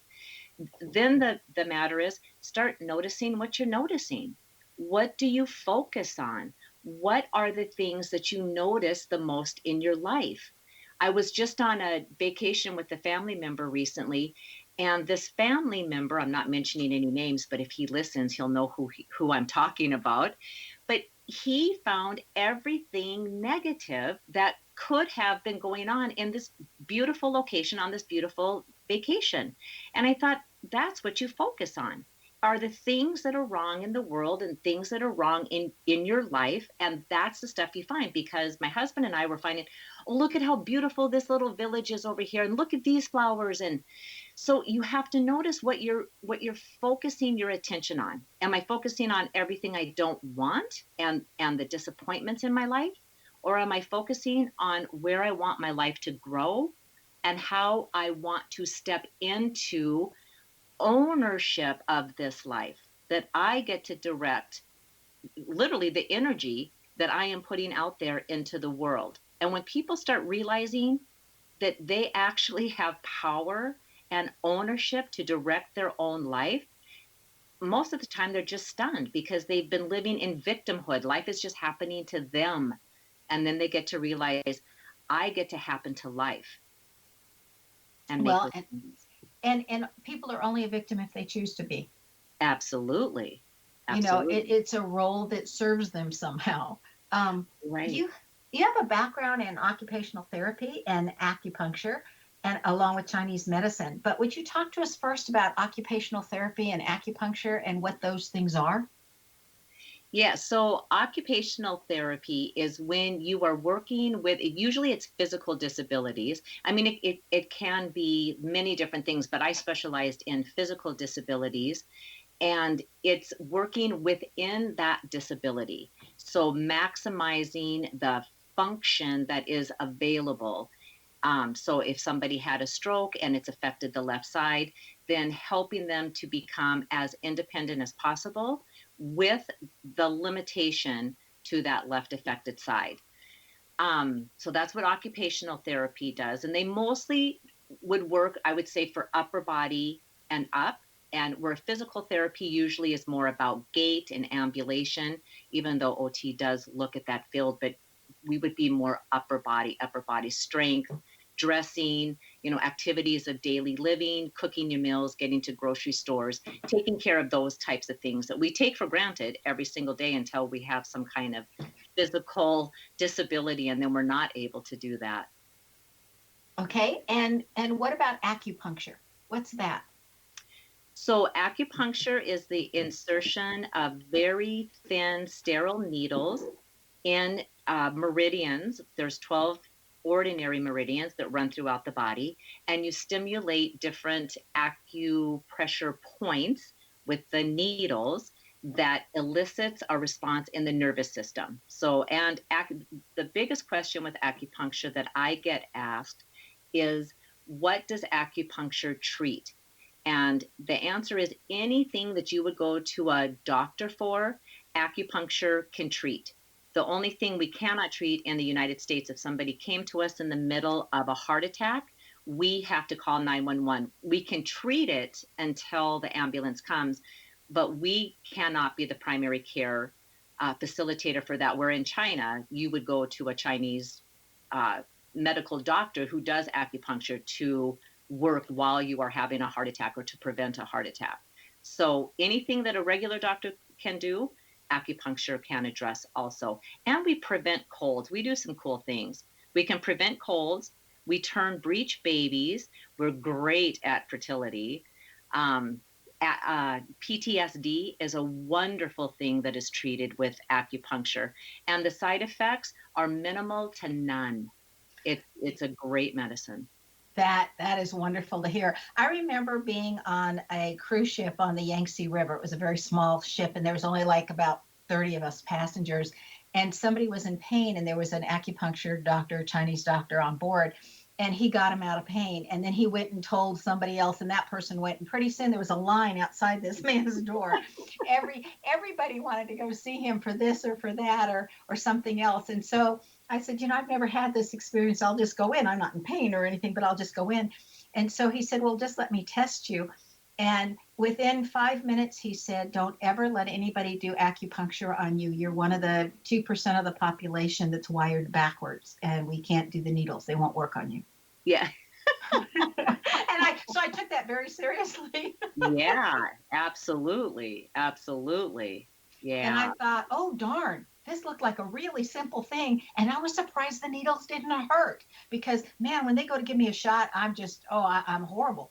Then the matter is start noticing what you're noticing. What do you focus on? What are the things that you notice the most in your life? I was just on a vacation with a family member recently, and this family member, I'm not mentioning any names, but if he listens, he'll know who I'm talking about. But he found everything negative that could have been going on in this beautiful location on this beautiful vacation. And I thought, that's what you focus on. Are the things that are wrong in the world and things that are wrong in your life. And that's the stuff you find, because my husband and I were finding, oh, look at how beautiful this little village is over here. And look at these flowers. And so you have to notice what you're focusing your attention on. Am I focusing on everything I don't want and the disappointments in my life? Or am I focusing on where I want my life to grow and how I want to step into ownership of this life, that I get to direct literally the energy that I am putting out there into the world? And when people start realizing that they actually have power and ownership to direct their own life, most of the time they're just stunned because they've been living in victimhood. Life is just happening to them. And then they get to realize, I get to happen to life. And make Well, those and people are only a victim if they choose to be. Absolutely. It's a role that serves them somehow. Right. You have a background in occupational therapy and acupuncture, and along with Chinese medicine. But would you talk to us first about occupational therapy and acupuncture and what those things are? Yeah, so occupational therapy is when you are working with, usually it's physical disabilities. I mean, it can be many different things, but I specialized in physical disabilities, and it's working within that disability. So maximizing the function that is available. So if somebody had a stroke and it's affected the left side, then helping them to become as independent as possible with the limitation to that left affected side. So that's what occupational therapy does. And they mostly would work, I would say, for upper body and up. And where physical therapy usually is more about gait and ambulation, even though OT does look at that field, but we would be more upper body strength, dressing, activities of daily living, cooking your meals, getting to grocery stores, taking care of those types of things that we take for granted every single day until we have some kind of physical disability, and then we're not able to do that. Okay, and what about acupuncture? What's that? So acupuncture is the insertion of very thin sterile needles in meridians. There's 12 ordinary meridians that run throughout the body, and you stimulate different acupressure points with the needles that elicits a response in the nervous system. So, and the biggest question with acupuncture that I get asked is, what does acupuncture treat? And the answer is anything that you would go to a doctor for, acupuncture can treat. The only thing we cannot treat in the United States, if somebody came to us in the middle of a heart attack, we have to call 911. We can treat it until the ambulance comes, but we cannot be the primary care facilitator for that. Where in China, you would go to a Chinese medical doctor who does acupuncture to work while you are having a heart attack or to prevent a heart attack. So anything that a regular doctor can do, acupuncture can address also. And we prevent colds. We do some cool things. We can prevent colds. We turn breech babies. We're great at fertility. PTSD is a wonderful thing that is treated with acupuncture. And the side effects are minimal to none. It's a great medicine. That is wonderful to hear. I remember being on a cruise ship on the Yangtze River. It was a very small ship, and there was only like about 30 of us passengers. And somebody was in pain, and there was an acupuncture doctor, Chinese doctor on board, and he got him out of pain. And then he went and told somebody else, and that person went. And pretty soon there was a line outside this man's door. Everybody wanted to go see him for this or for that or something else. And so I said, I've never had this experience. I'll just go in. I'm not in pain or anything, but I'll just go in. And so he said, well, just let me test you. And within 5 minutes, he said, don't ever let anybody do acupuncture on you. You're one of the 2% of the population that's wired backwards, and we can't do the needles. They won't work on you. Yeah. So I took that very seriously. Yeah, absolutely. Absolutely. Yeah. And I thought, oh, darn. This looked like a really simple thing. And I was surprised the needles didn't hurt because, man, when they go to give me a shot, I'm horrible.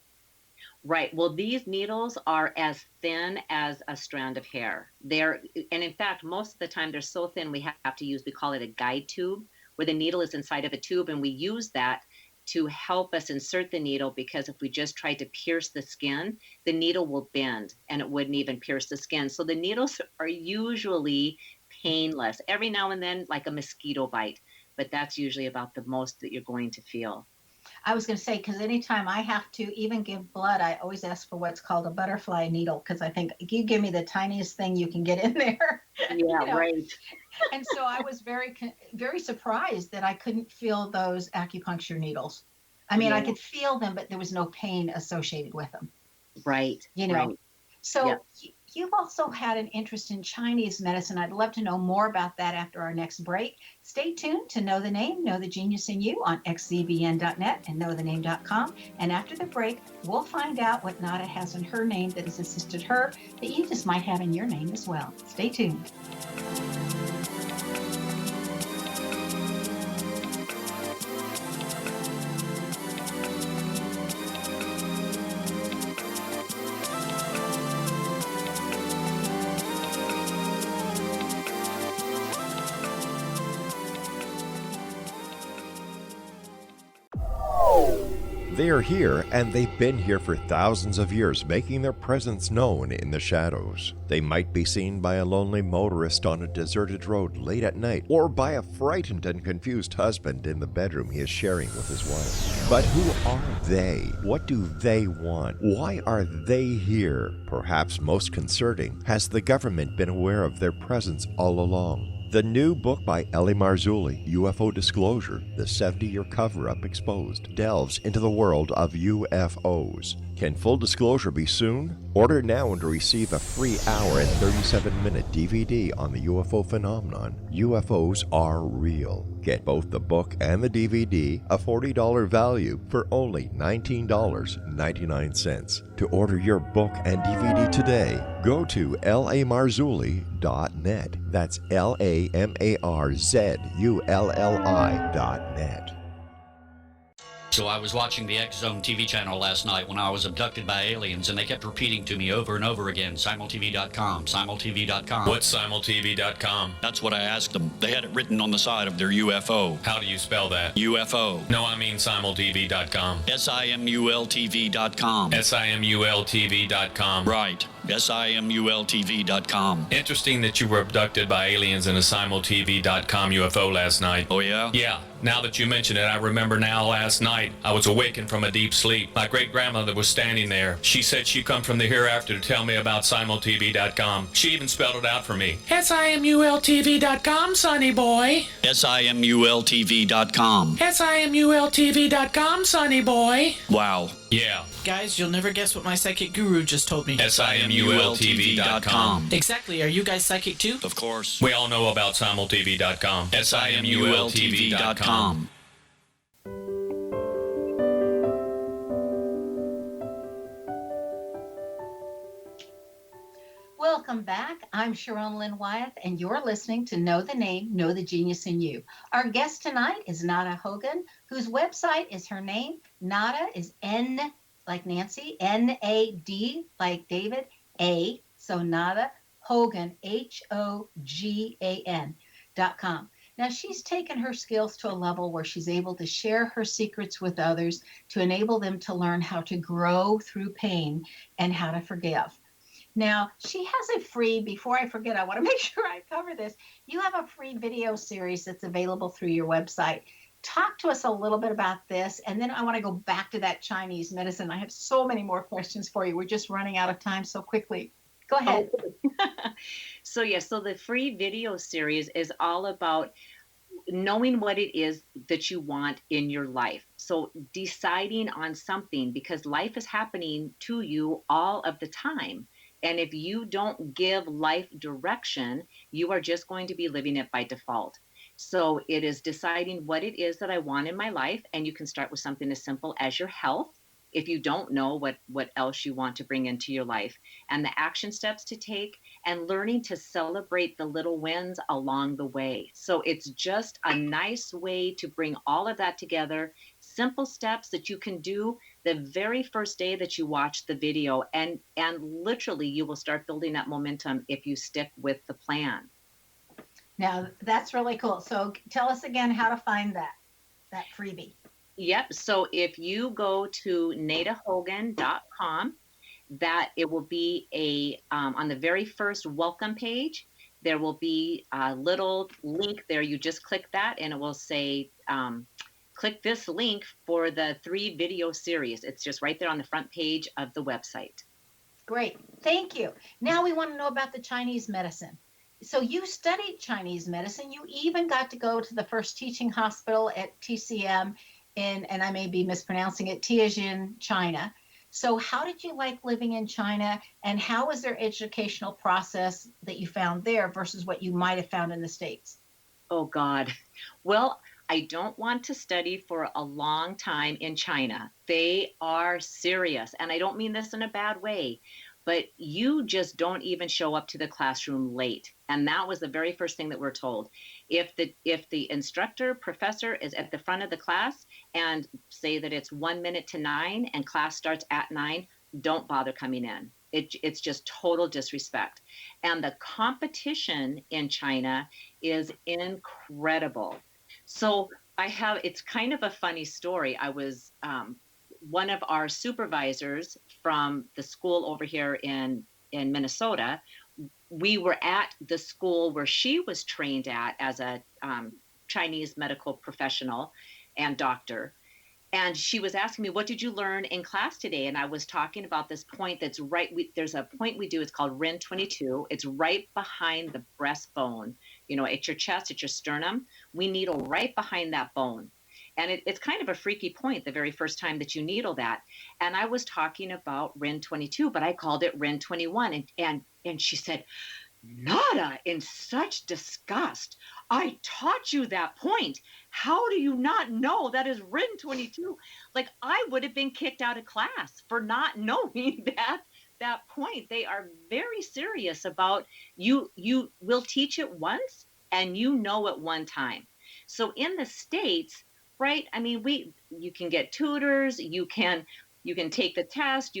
Right. Well, these needles are as thin as a strand of hair. And in fact, most of the time they're so thin we have to use, we call it a guide tube, where the needle is inside of a tube. And we use that to help us insert the needle, because if we just tried to pierce the skin, the needle will bend and it wouldn't even pierce the skin. So the needles are usually painless. Every now and then, like a mosquito bite, but that's usually about the most that you're going to feel. I was going to say, because anytime I have to even give blood, I always ask for what's called a butterfly needle, because I think you give me the tiniest thing you can get in there. Yeah, right. And so I was very, very surprised that I couldn't feel those acupuncture needles. I mean, I could feel them, but there was no pain associated with them. Right. Right. So you've also had an interest in Chinese medicine. I'd love to know more about that after our next break. Stay tuned to Know the Name, Know the Genius in You on xzbn.net and knowthename.com. And after the break, we'll find out what Nada has in her name that has assisted her that you just might have in your name as well. Stay tuned. They are here, and they've been here for thousands of years, making their presence known in the shadows. They might be seen by a lonely motorist on a deserted road late at night, or by a frightened and confused husband in the bedroom he is sharing with his wife. But who are they? What do they want? Why are they here? Perhaps most concerning, has the government been aware of their presence all along? The new book by Ellie Marzulli, UFO Disclosure, the 70-year cover-up exposed, delves into the world of UFOs. Can full disclosure be soon? Order now and receive a free hour and 37-minute DVD on the UFO phenomenon. UFOs are real. Get both the book and the DVD, a $40 value, for only $19.99. To order your book and DVD today, go to lamarzulli.net. That's LAMARZULLI.net. So I was watching the X Zone TV channel last night when I was abducted by aliens, and they kept repeating to me over and over again, simultv.com, simultv.com. What's simultv.com? That's what I asked them. They had it written on the side of their UFO. How do you spell that? UFO. No, I mean simultv.com. simultv.com. simultv.com. Right. simultv.com. Interesting that you were abducted by aliens in a simultv.com UFO last night. Oh, yeah? Yeah. Now that you mention it, I remember now last night I was awakened from a deep sleep. My great-grandmother was standing there. She said she come from the hereafter to tell me about simultv.com. She even spelled it out for me. simultv.com, sonny boy. simultv.com. simultv.com, sonny boy. Wow. Yeah. Guys, you'll never guess what my psychic guru just told me. simultv.com. Exactly. Are you guys psychic too? Of course. We all know about simultv.com. simultv.com. Welcome back. I'm Sharon Lynn Wyeth, and you're listening to Know the Name, Know the Genius in You. Our guest tonight is Nada Hogan, whose website is her name. Nada is N like Nancy, N-A-D like David, A. So Nada Hogan, HOGAN.com. Now, she's taken her skills to a level where she's able to share her secrets with others to enable them to learn how to grow through pain and how to forgive. Now, she has a free, before I forget, I want to make sure I cover this. You have a free video series that's available through your website. Talk to us a little bit about this, and then I want to go back to that Chinese medicine. I have so many more questions for you. We're just running out of time so quickly. Go ahead. So the free video series is all about knowing what it is that you want in your life. So deciding on something, because life is happening to you all of the time. And if you don't give life direction, you are just going to be living it by default. So it is deciding what it is that I want in my life. And you can start with something as simple as your health, if you don't know what else you want to bring into your life, and the action steps to take, and learning to celebrate the little wins along the way. So it's just a nice way to bring all of that together, simple steps that you can do the very first day that you watch the video, and literally you will start building that momentum if you stick with the plan. Now, that's really cool. So tell us again how to find that freebie. Yep. So if you go to nadahogan.com, that it will be on the very first welcome page, there will be a little link there. You just click that and it will say, click this link for the 3 video series. It's just right there on the front page of the website. Great. Thank you. Now we want to know about the Chinese medicine. So you studied Chinese medicine. You even got to go to the first teaching hospital at TCM and I may be mispronouncing it, Tianjin, China. So how did you like living in China, and how was their educational process that you found there versus what you might have found in the States? Oh, God. Well, I don't want to study for a long time in China. They are serious. And I don't mean this in a bad way, but you just don't even show up to the classroom late. And that was the very first thing that we're told. If the instructor, professor is at the front of the class and say that it's 1 minute to 9 and class starts at 9, don't bother coming in. It's just total disrespect. And the competition in China is incredible. So it's kind of a funny story. I was one of our supervisors from the school over here in Minnesota. We were at the school where she was trained at as a Chinese medical professional and doctor. And she was asking me, what did you learn in class today? And I was talking about this point that's right. There's a point we do. It's called RIN 22. It's right behind the breastbone, at your chest, at your sternum. We needle right behind that bone. And it's kind of a freaky point the very first time that you needle that. And I was talking about RIN 22, but I called it RIN 21. And she said, Nada, in such disgust, I taught you that point. How do you not know that is RIN 22? Like, I would have been kicked out of class for not knowing that point. They are very serious about you will teach it once and at one time. So in the States, right? I mean, you can get tutors, you can take the test,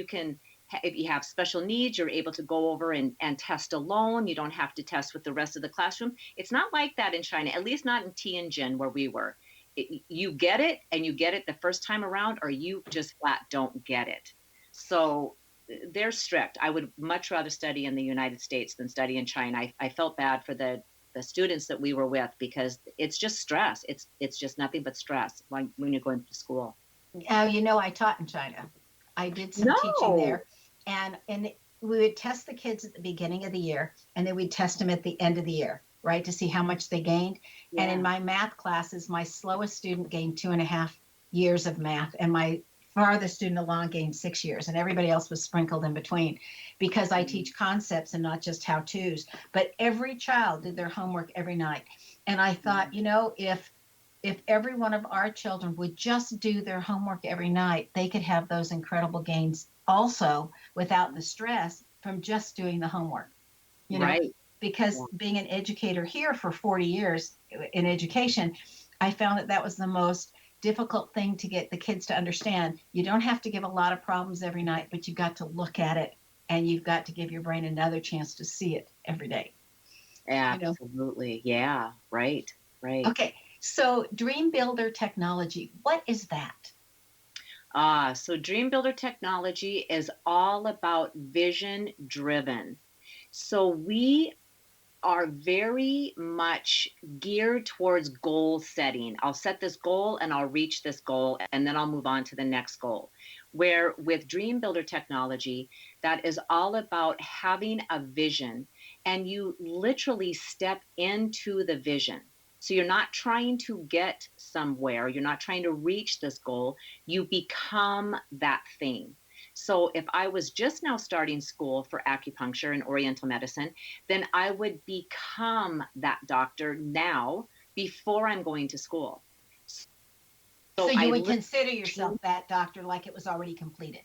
if you have special needs, you're able to go over and test alone. You don't have to test with the rest of the classroom. It's not like that in China, at least not in Tianjin where we were. You get it, and you get it the first time around, or you just flat don't get it. So they're strict. I would much rather study in the United States than study in China. I felt bad for the the students that we were with, because it's just stress. It's just nothing but stress when you're going to school. I taught in China. I did some teaching No. there, and we would test the kids at the beginning of the year, and then we'd test them at the end of the year, right, to see how much they gained. And in Yeah. my math classes, my slowest student gained 2.5 years of math, and my farthest student along gained 6 years, and everybody else was sprinkled in between, because I teach concepts and not just how to's. But every child did their homework every night, and I thought, if every one of our children would just do their homework every night, they could have those incredible gains also without the stress from just doing the homework. Right. Because Yeah. being an educator here for 40 years in education, I found that was the most difficult thing to get the kids to understand. You don't have to give a lot of problems every night, but you've got to look at it, and you've got to give your brain another chance to see it every day. Absolutely. Yeah. Right. Right. Okay, so Dream Builder technology, what is that? So Dream Builder technology is all about vision driven. So we are very much geared towards goal setting. I'll set this goal and I'll reach this goal, and then I'll move on to the next goal. Where with Dream Builder technology, that is all about having a vision, and you literally step into the vision. So you're not trying to get somewhere, you're not trying to reach this goal, you become that thing. So if I was just now starting school for acupuncture and oriental medicine, then I would become that doctor now before I'm going to school. So I you would consider yourself that doctor like it was already completed.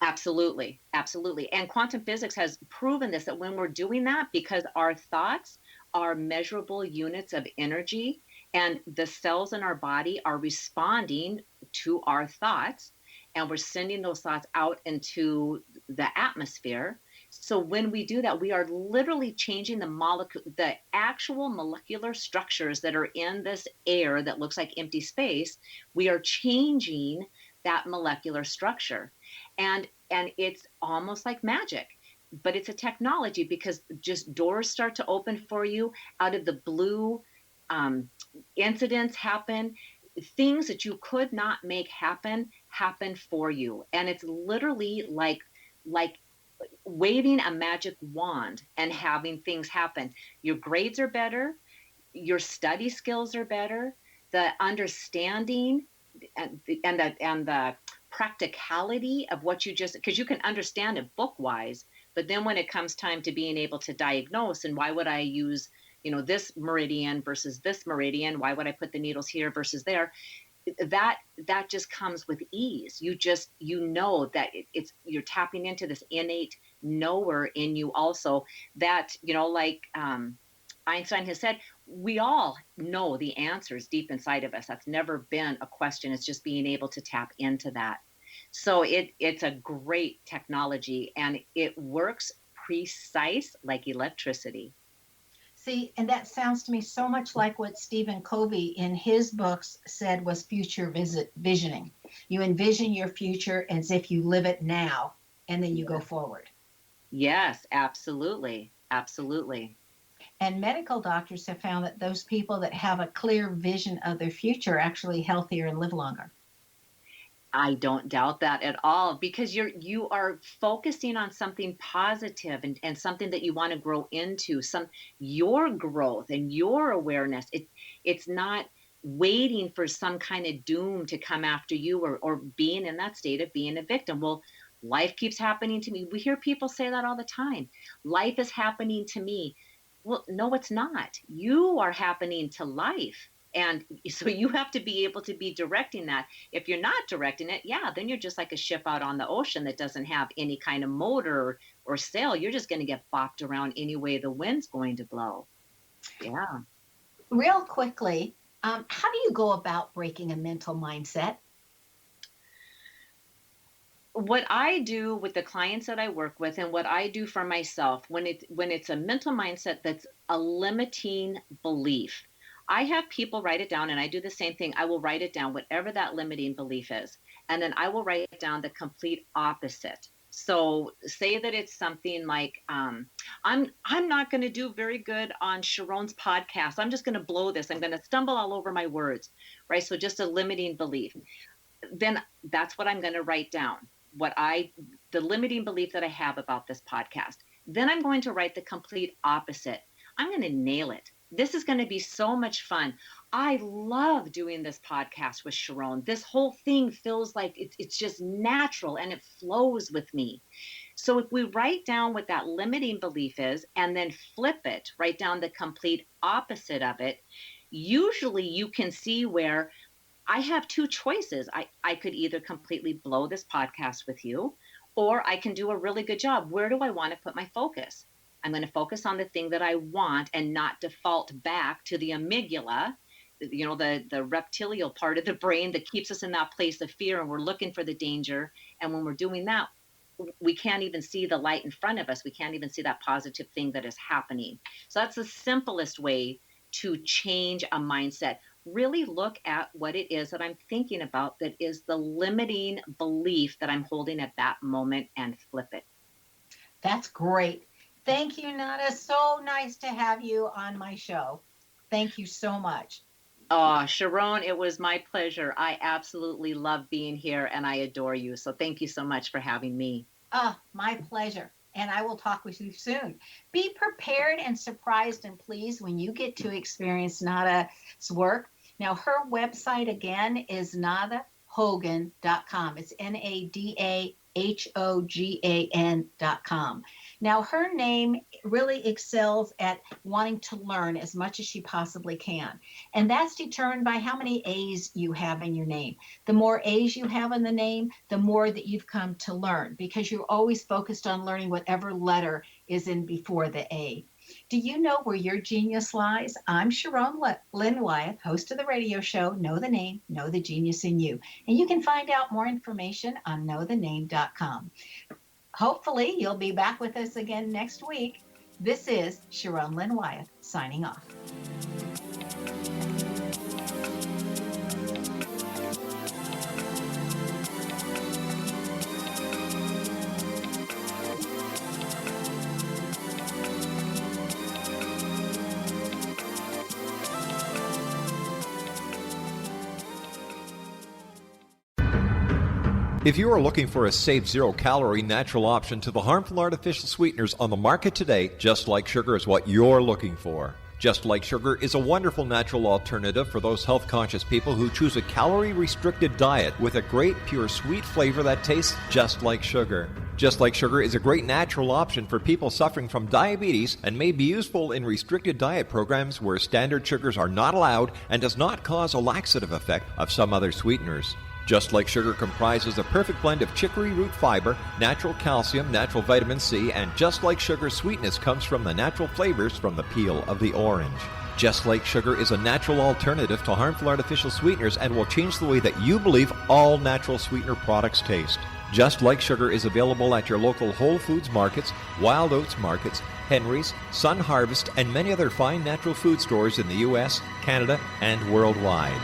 Absolutely, absolutely. And quantum physics has proven this, that when we're doing that, because our thoughts are measurable units of energy, and the cells in our body are responding to our thoughts, and we're sending those thoughts out into the atmosphere. So when we do that, we are literally changing the actual molecular structures that are in this air that looks like empty space. We are changing that molecular structure. And it's almost like magic, but it's a technology, because just doors start to open for you out of the blue. Incidents happen, things that you could not make happen for you, and it's literally like waving a magic wand and having things happen. Your grades are better, your study skills are better, the understanding and the practicality of what you just, because you can understand it book wise, but then when it comes time to being able to diagnose, and why would I use this meridian versus this meridian, why would I put the needles here versus there, that just comes with ease. You know that you're tapping into this innate knower in you also, that like Einstein has said, we all know the answers deep inside of us. That's never been a question. It's just being able to tap into that. So it's a great technology, and it works precise like electricity. See, and that sounds to me so much like what Stephen Covey in his books said was future visioning. You envision your future as if you live it now, and then you go forward. Yes, absolutely. Absolutely. And medical doctors have found that those people that have a clear vision of their future are actually healthier and live longer. I don't doubt that at all, because you are focusing on something positive, and something that you want to grow into, your growth and your awareness. It's not waiting for some kind of doom to come after you, or being in that state of being a victim. Well, life keeps happening to me. We hear people say that all the time. Life is happening to me. Well, no, it's not. You are happening to life. And so you have to be able to be directing that. If you're not directing it, then you're just like a ship out on the ocean that doesn't have any kind of motor or sail. You're just going to get bopped around any way the wind's going to blow. Yeah. Real quickly, how do you go about breaking a mental mindset? What I do with the clients that I work with, and what I do for myself, when it's a mental mindset that's a limiting belief, I have people write it down, and I do the same thing. I will write it down, whatever that limiting belief is. And then I will write down the complete opposite. So say that it's something like, I'm not going to do very good on Sharon's podcast. I'm just going to blow this. I'm going to stumble all over my words, right? So just a limiting belief. Then that's what I'm going to write down. The limiting belief that I have about this podcast. Then I'm going to write the complete opposite. I'm going to nail it. This is going to be so much fun. I love doing this podcast with Sharon. This whole thing feels like it's just natural and it flows with me. So if we write down what that limiting belief is and then flip it, write down the complete opposite of it, usually you can see where I have two choices. I could either completely blow this podcast with you, or I can do a really good job. Where do I want to put my focus? I'm going to focus on the thing that I want and not default back to the amygdala, the reptilial part of the brain that keeps us in that place of fear, and we're looking for the danger. And when we're doing that, we can't even see the light in front of us. We can't even see that positive thing that is happening. So that's the simplest way to change a mindset. Really look at what it is that I'm thinking about that is the limiting belief that I'm holding at that moment and flip it. That's great. Thank you, Nada. So nice to have you on my show. Thank you so much. Oh, Sharon, it was my pleasure. I absolutely love being here and I adore you. So thank you so much for having me. My pleasure. And I will talk with you soon. Be prepared and surprised and pleased when you get to experience Nada's work. Now, her website again is nadahogan.com. It's NADAHOGAN.com. Now, her name really excels at wanting to learn as much as she possibly can. And that's determined by how many A's you have in your name. The more A's you have in the name, the more that you've come to learn, because you're always focused on learning whatever letter is in before the A. Do you know where your genius lies? I'm Sharon Lynn Wyeth, host of the radio show, Know the Name, Know the Genius in You. And you can find out more information on knowthename.com. Hopefully, you'll be back with us again next week. This is Sharon Lynn Wyeth signing off. If you are looking for a safe, zero-calorie, natural option to the harmful artificial sweeteners on the market today, Just Like Sugar is what you're looking for. Just Like Sugar is a wonderful natural alternative for those health-conscious people who choose a calorie-restricted diet with a great, pure, sweet flavor that tastes just like sugar. Just Like Sugar is a great natural option for people suffering from diabetes and may be useful in restricted diet programs where standard sugars are not allowed and does not cause a laxative effect of some other sweeteners. Just Like Sugar comprises a perfect blend of chicory root fiber, natural calcium, natural vitamin C, and Just Like Sugar's sweetness comes from the natural flavors from the peel of the orange. Just Like Sugar is a natural alternative to harmful artificial sweeteners and will change the way that you believe all natural sweetener products taste. Just Like Sugar is available at your local Whole Foods markets, Wild Oats markets, Henry's, Sun Harvest, and many other fine natural food stores in the U.S., Canada, and worldwide.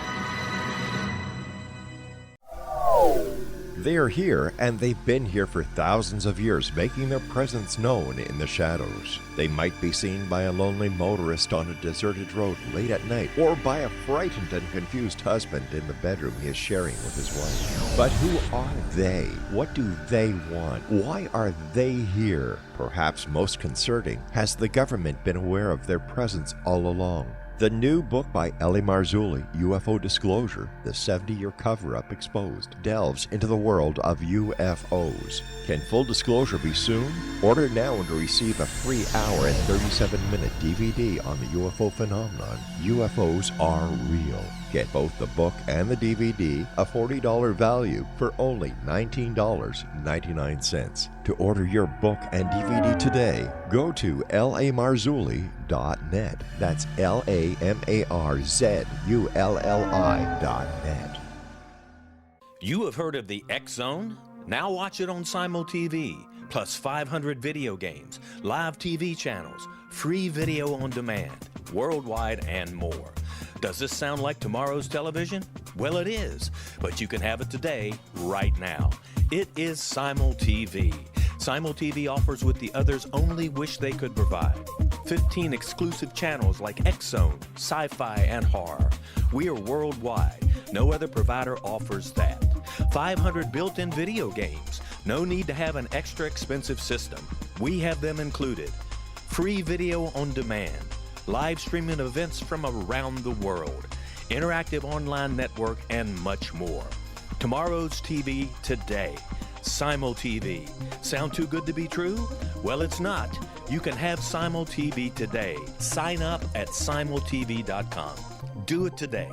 They are here, and they've been here for thousands of years, making their presence known in the shadows. They might be seen by a lonely motorist on a deserted road late at night, or by a frightened and confused husband in the bedroom he is sharing with his wife. But who are they? What do they want? Why are they here? Perhaps most concerning, has the government been aware of their presence all along? The new book by Ellie Marzulli, UFO Disclosure, the 70-year cover-up exposed, delves into the world of UFOs. Can full disclosure be soon? Order now and receive a free hour and 37-minute DVD on the UFO phenomenon. UFOs are real. Get both the book and the DVD, a $40 value, for only $19.99. To order your book and DVD today, go to lamarzulli.net. That's LAMARZULLI.net. You have heard of the X Zone? Now watch it on Simul TV, plus 500 video games, live TV channels, free video on demand, worldwide, and more. Does this sound like tomorrow's television? Well, it is, but you can have it today, right now. It is Simul TV. Simul TV offers what the others only wish they could provide. 15 exclusive channels like X-Zone, Sci-Fi, and Horror. We are worldwide. No other provider offers that. 500 built-in video games. No need to have an extra expensive system. We have them included. Free video on demand. Live streaming events from around the world. Interactive online network, and much more. Tomorrow's TV today. Simul TV. Sound too good to be true? Well, it's not. You can have Simul TV today. Sign up at simultv.com. Do it today.